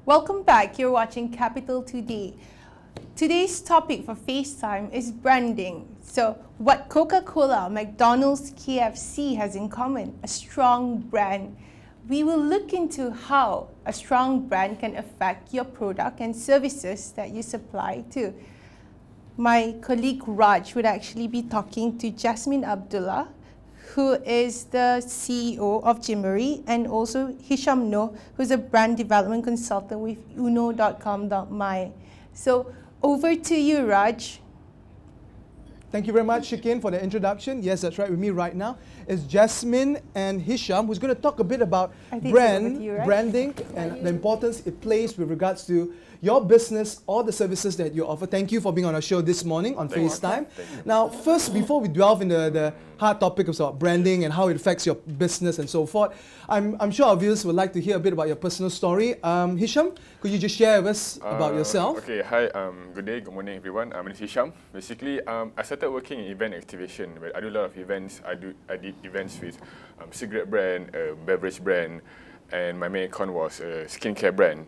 Welcome back. You're watching Capital Today. Today's topic for FaceTime is branding. So, what Coca-Cola, McDonald's, KFC has in common? A strong brand. We will look into how a strong brand can affect your product and services that you supply to. My colleague Raj would actually be talking to Jasmine Abdullah, who is the CEO of Gymboree, and also Hisham Noor, who's a brand development consultant with uno.com.my. So over to you, Raj. Thank you very much, Shikin, for the introduction. Yes, that's right. With me right now is Jasmine and Hisham, who's going to talk a bit about branding and the importance it plays with regards to your business or the services that you offer. Thank you for being on our show this morning on FaceTime. Now, first, before we delve into the hard topic of branding and how it affects your business and so forth, I'm sure our viewers would like to hear a bit about your personal story. Hisham, could you just share with us about yourself? Okay, hi, good day, good morning everyone. My name is Hisham. Basically, I started working in event activation. I do a lot of events. I did events with cigarette brand, beverage brand, and my main account was a skincare brand.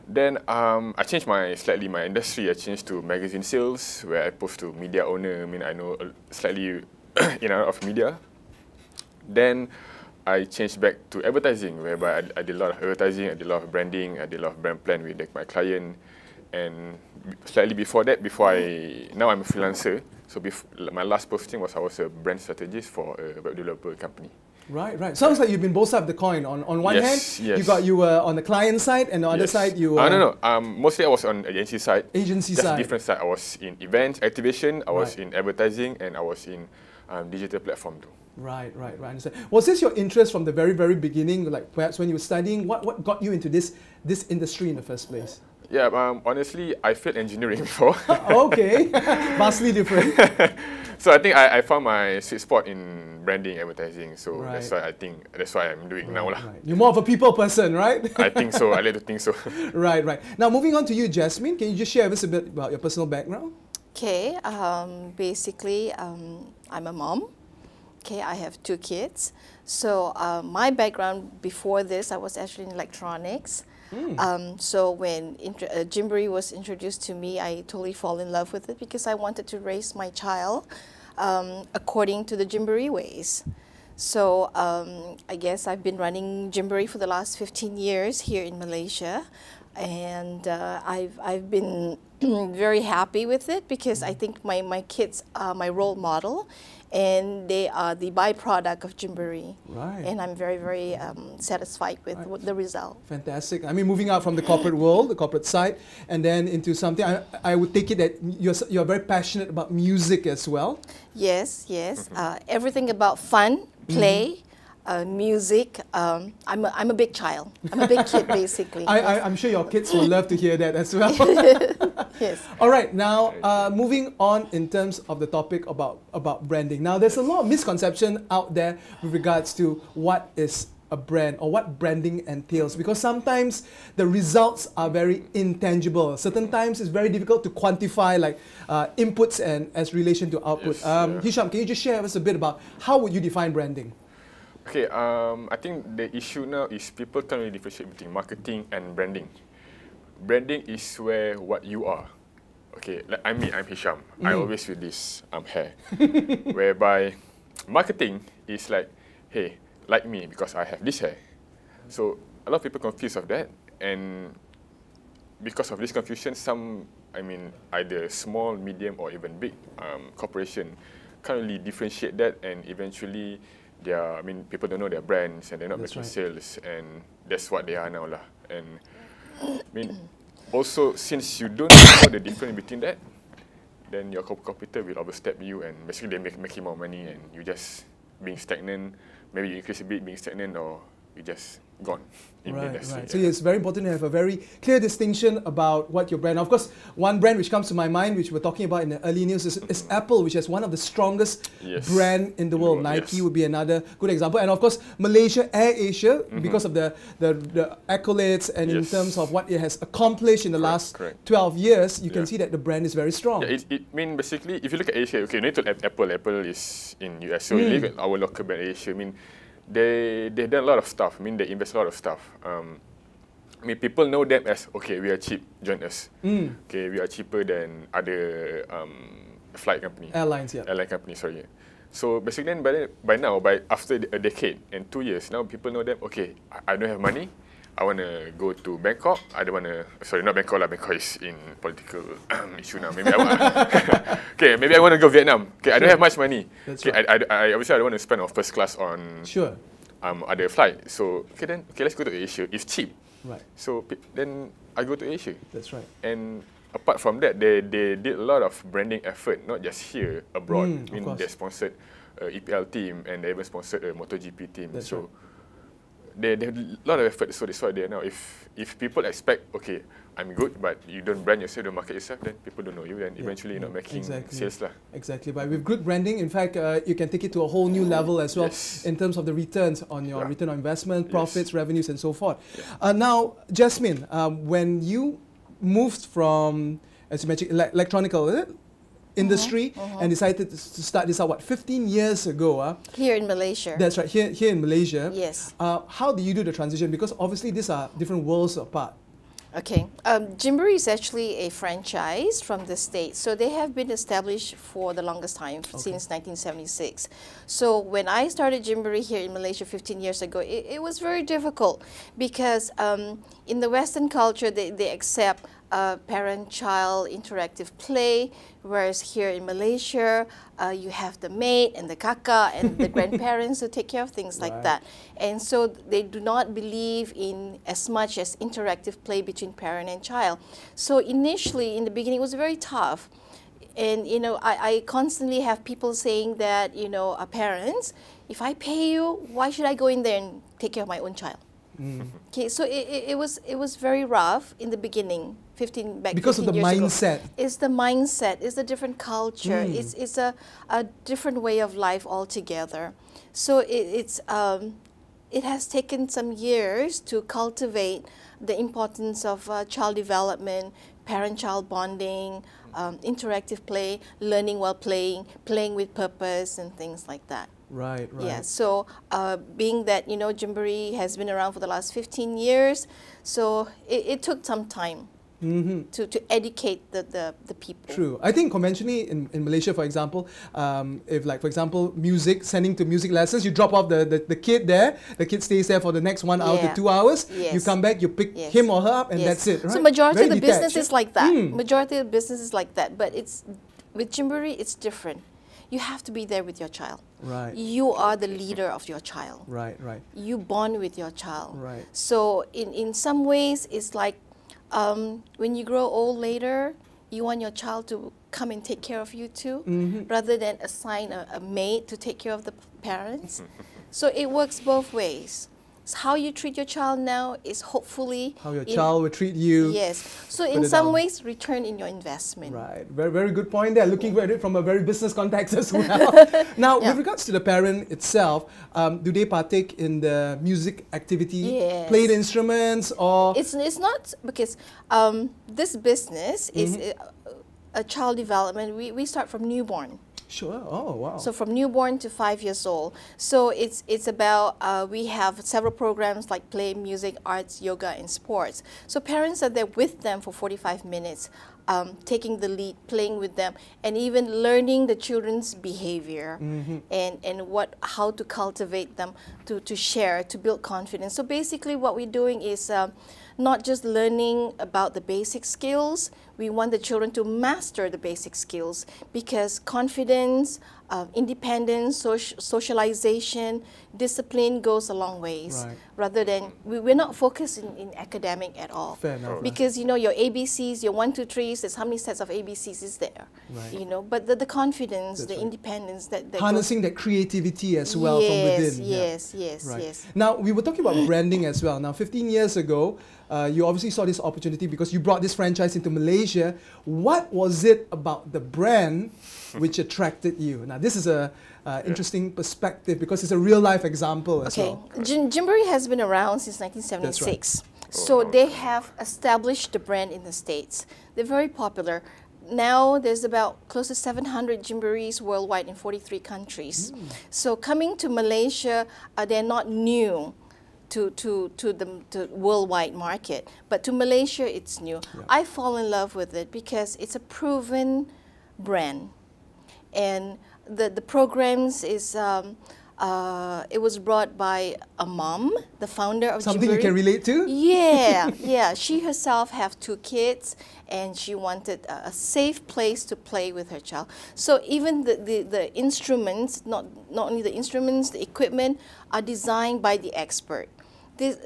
Then I changed slightly my industry. I changed to magazine sales, where I post to media owner. I mean, I know slightly in and out of media. Then I changed back to advertising, whereby I did a lot of advertising, I did a lot of branding, I did a lot of brand plan with my client. And slightly before that, now I'm a freelancer. So my last posting was I was a brand strategist for a web developer company. Right, right. Sounds like you've been both sides of the coin. On one hand, you were on the client side, and on the other side, you were... No. Mostly I was on the agency side. Agency Just side. different side. I was in events, activation, I was in advertising, and I was in digital platform too. Right. I understand. Was this your interest from the very, very beginning? Like perhaps when you were studying, what got you into this industry in the first place? Yeah, honestly, I failed engineering before. Okay, vastly different. So I think I found my sweet spot in branding, advertising. So that's why that's why I'm doing now lah. You're more of a people person, right? I think so. I like to think so. Right. Now moving on to you, Jasmine, can you just share with us a bit about your personal background? Okay, basically, I'm a mom. Okay, I have 2 kids. So my background before this, I was actually in electronics. So when Gymboree was introduced to me, I totally fall in love with it because I wanted to raise my child according to the Gymboree ways. So I guess I've been running Gymboree for the last 15 years here in Malaysia, and I've been very happy with it because I think my kids are my role model, and they are the byproduct of Gymboree. Right. And I'm very, very satisfied with the result. Fantastic. I mean, moving out from the corporate world, the corporate side, and then into something, I would take it that you're very passionate about music as well. Yes. Everything about fun, play, music. I'm a big child. I'm a big kid, basically. I'm sure your kids will love to hear that as well. Yes. All right. Now, moving on in terms of the topic about branding. Now, there's a lot of misconception out there with regards to what is a brand or what branding entails, because sometimes the results are very intangible. Certain times it's very difficult to quantify, like inputs and as relation to output. Hisham, can you just share with us a bit about how would you define branding? Okay, I think the issue now is people can't really differentiate between marketing and branding. Branding is what you are. Okay, like I'm Hisham. I always with this hair. Whereby marketing is like, hey, like me because I have this hair. So a lot of people confused of that, and because of this confusion, either small, medium, or even big corporation can't really differentiate that, and eventually people don't know their brands and they're not making sales, and that's what they are now lah. And also, since you don't know the difference between that, then your competitor will overstep you, and basically they making more money, and you just being stagnant. Maybe you increase a bit, being stagnant, or you just gone in the industry. Right. So it's very important to have a very clear distinction about what your brand. Of course, one brand which comes to my mind, which we're talking about in the early news, is Apple, which has one of the strongest brand in the world. Nike would be another good example, and of course Malaysia Air Asia, because of the accolades and in terms of what it has accomplished in the last 12 years, you can see that the brand is very strong. Yeah, basically, if you look at Asia, okay, you need to Apple. Apple is in US, so you leave our local brand Asia. They've done a lot of stuff. They invest a lot of stuff. I mean, people know them as, okay, we are cheap, join us. Okay, we are cheaper than other flight company. Airlines, yeah. Airline company, sorry. So basically then by now, after a decade and 2 years, now people know them, okay, I don't have money, I want to go to Bangkok, I don't want to, sorry, not Bangkok lah, Bangkok is in political issue now. Maybe I want, okay, maybe I want to go Vietnam. Okay, I don't have much money. That's okay, right. I obviously I don't want to spend on first class on other flight. So, okay, let's go to Asia. It's cheap. Right. So then I go to Asia. That's right. And apart from that, they did a lot of branding effort, not just here, abroad. They sponsored EPL team and they even sponsored a MotoGP team. That's so right. they have a lot of effort. So that's why they are now. If people expect, okay, I'm good, but you don't brand yourself, don't market yourself, then people don't know you, then eventually you're not making sales lah. Exactly. But with good branding, in fact, you can take it to a whole new level as well in terms of the returns on your return on investment, profits, revenues, and so forth. Now, Jasmine, when you moved from, as you mentioned, electronical industry and decided to start this out, 15 years ago? Here in Malaysia. That's right, here in Malaysia. Yes. How do you do the transition? Because obviously these are different worlds apart. Okay, Gymboree is actually a franchise from the States. So they have been established for the longest time, since 1976. So when I started Gymboree here in Malaysia 15 years ago, it was very difficult because in the Western culture, they accept parent-child interactive play, whereas here in Malaysia, you have the maid and the kakak and the grandparents who take care of things like that. And so they do not believe in as much as interactive play between parent and child. So initially, in the beginning, it was very tough. And, you know, I constantly have people saying that, you know, parents, if I pay you, why should I go in there and take care of my own child? Okay, so it was very rough in the beginning, 15 because of the mindset. It's the mindset. It's a different culture. It's a different way of life altogether. So it has taken some years to cultivate the importance of child development, parent-child bonding, interactive play, learning while playing, playing with purpose, and things like that. Right. Yeah, so being that, you know, Gymboree has been around for the last 15 years, so it took some time to educate the people. True. I think conventionally in Malaysia, for example, if like, for example, sending to music lessons, you drop off the kid there, the kid stays there for the next 1 hour to 2 hours, you come back, you pick him or her up, and that's it, right? So majority of the business is like that. Majority of the business is like that, but with Gymboree, it's different. You have to be there with your child. Right. You are the leader of your child. Right. You bond with your child. Right. So in some ways, it's like when you grow old later, you want your child to come and take care of you too, rather than assign a maid to take care of the parents. So it works both ways. So how you treat your child now is hopefully how your child will treat you. Yes. So in some ways, return in your investment. Right. Very, very good point there. Looking at it from a very business context as well. Now, with regards to the parent itself, do they partake in the music activity? Yes. Play the instruments or? It's not because this business is a child development. We start from newborn. Sure. Oh, wow. So from newborn to 5 years old. So it's about, we have several programs like play, music, arts, yoga, and sports. So parents are there with them for 45 minutes, taking the lead, playing with them, and even learning the children's behavior and how to cultivate them, to share, to build confidence. So basically what we're doing is not just learning about the basic skills, we want the children to master the basic skills because confidence, independence, socialization, discipline goes a long ways. Right. Rather than, we're not focused in academic at all. Fair enough. Because, you know, your ABCs, your 1, 2, 3s, there's how many sets of ABCs is there? Right. You know, but the confidence, the independence that harnessing that creativity as well from within. Yes. Now, we were talking about branding as well. Now, 15 years ago, you obviously saw this opportunity because you brought this franchise into Malaysia. What was it about the brand which attracted you? Now, this is a interesting perspective because it's a real-life example as well. Gymboree has been around since 1976. So they have established the brand in the States. They're very popular. Now there's about close to 700 Gymborees worldwide in 43 countries. So coming to Malaysia, they're not new. to the worldwide market. But to Malaysia, it's new. Yeah. I fall in love with it because it's a proven brand. And the programs is, it was brought by a mom, the founder of Something Gymboree. you can relate to? Yeah, yeah. She herself have 2 kids, and she wanted a safe place to play with her child. So even the instruments, not only the instruments, the equipment are designed by the expert.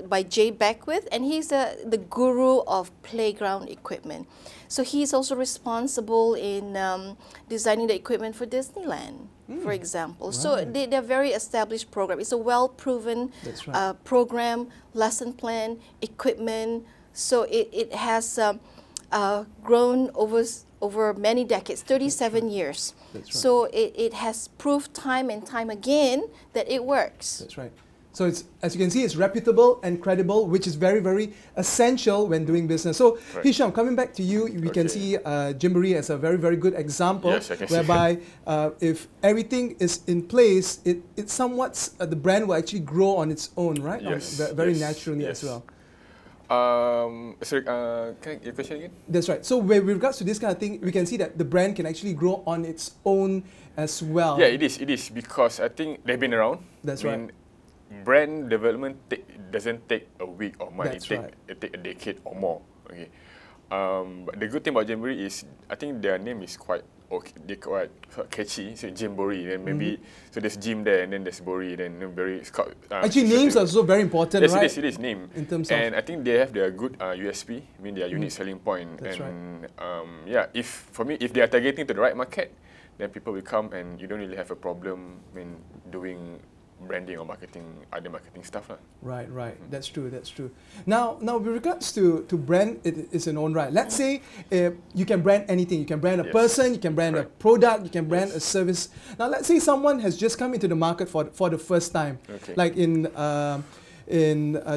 By Jay Beckwith, and he's the guru of playground equipment. So he's also responsible in designing the equipment for Disneyland, for example. Right. So they're very established program. It's a well-proven program, lesson plan, equipment. So it has grown over many decades, 37 years. That's right. So it has proved time and time again that it works. That's right. So it's, as you can see, it's reputable and credible, which is very, very essential when doing business. So, right. Hisham, coming back to you, we can see Gymboree as a very, very good example, yes, whereby if everything is in place, it somewhat, the brand will actually grow on its own, right? Yes. Very naturally as well. Sorry, can your question again? That's right. So with regards to this kind of thing, we can see that the brand can actually grow on its own as well. Yeah, it is because I think they've been around. That's right. Brand development doesn't take a week or month. It take a decade or more. Okay. But the good thing about Gymboree is I think their name is quite quite catchy. So Gymboree, then maybe so there's gym there, and then there's Boree, then very. Actually, names are so very important, yes, right? Yes, it is name. In terms and I think they have their good USP. I mean, their unique selling point. That's and yeah, if they are targeting to the right market, then people will come, and you don't really have a problem in doing branding or other marketing stuff. Right. That's true. Now with regards to brand, it is an own right. Let's say you can brand anything. You can brand a person, you can brand a product, you can brand a service. Now let's say someone has just come into the market for the first time. Okay. Like in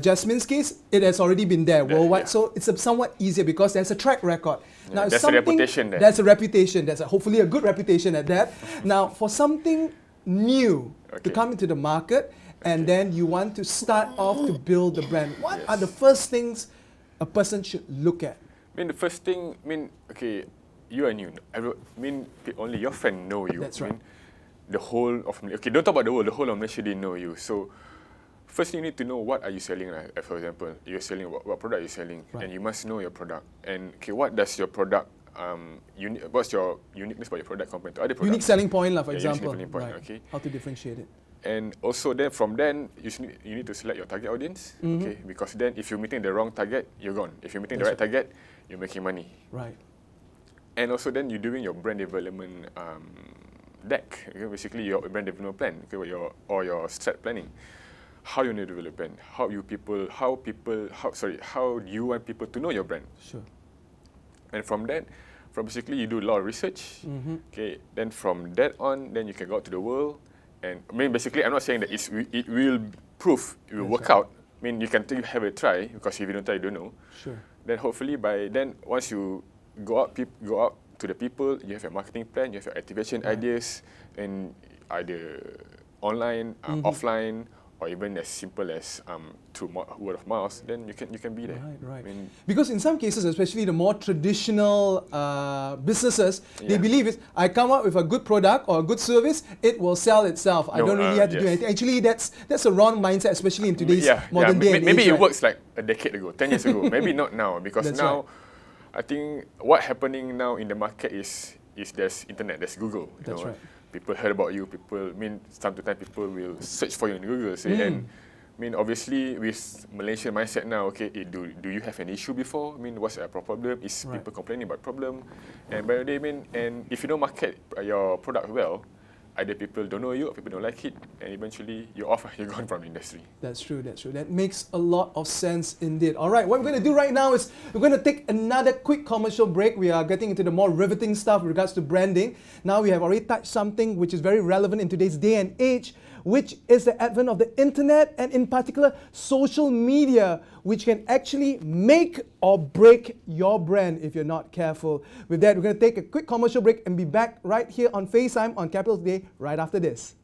Jasmine's case, it has already been there worldwide, so it's somewhat easier because there's a track record. Now, there's a reputation there. That's a reputation. That's hopefully a good reputation at that. Now, for something new to come into the market, and then you want to start off to build the brand, what are the first things a person should look at? I mean, the first thing, okay, you are new. Only your friend know you. That's right. The whole of Malaysia. Okay, don't talk about the world. The whole of Malaysia didn't know you. So, first you need to know what are you selling. For example, you're selling what product you're selling, and you must know your product. And okay, what does your product what's your uniqueness about your product compared to other products? Unique selling point, for example. Unique selling point, okay. How to differentiate it. And also then from then, you need to select your target audience, okay? Because then if you're meeting the wrong target, you're gone. If you're meeting the right target, you're making money. Right. And also then you're doing your brand development deck, okay? Basically your brand development plan, okay? or your strat planning. How you need to develop brand, how do you want people to know your brand? Sure. And from basically you do a lot of research. Okay. Then from that on, then you can go out to the world. And basically, I'm not saying that it will work out. You can have a try, because if you don't try, you don't know. Sure. Then hopefully once you go out to the people, you have your marketing plan, you have your activation ideas, and either online, offline, or even as simple as through word of mouth, then you can be there. Right. Because in some cases, especially the more traditional businesses, they believe I come up with a good product or a good service, it will sell itself. I don't really have to do anything. Actually, that's a wrong mindset, especially in today's modern day and age. Maybe it works like a decade ago, 10 years ago. Maybe not now, because now, I think what's happening now in the market is there's internet, there's Google. That's right. People heard about you. Time to time, people will search for you in Google. And obviously, with Malaysian mindset now, okay, do you have an issue before? What's a problem? Is people complaining about problem? And by the way, and if you don't market your product well, either people don't know you or people don't like it, and eventually you're gone from the industry. That's true. That makes a lot of sense indeed. All right, what we're going to do right now is we're going to take another quick commercial break. We are getting into the more riveting stuff with regards to branding. Now we have already touched something which is very relevant in today's day and age, which is the advent of the internet, and in particular social media, which can actually make or break your brand if you're not careful. With that, we're going to take a quick commercial break and be back right here on FaceTime on Capital Today right after this.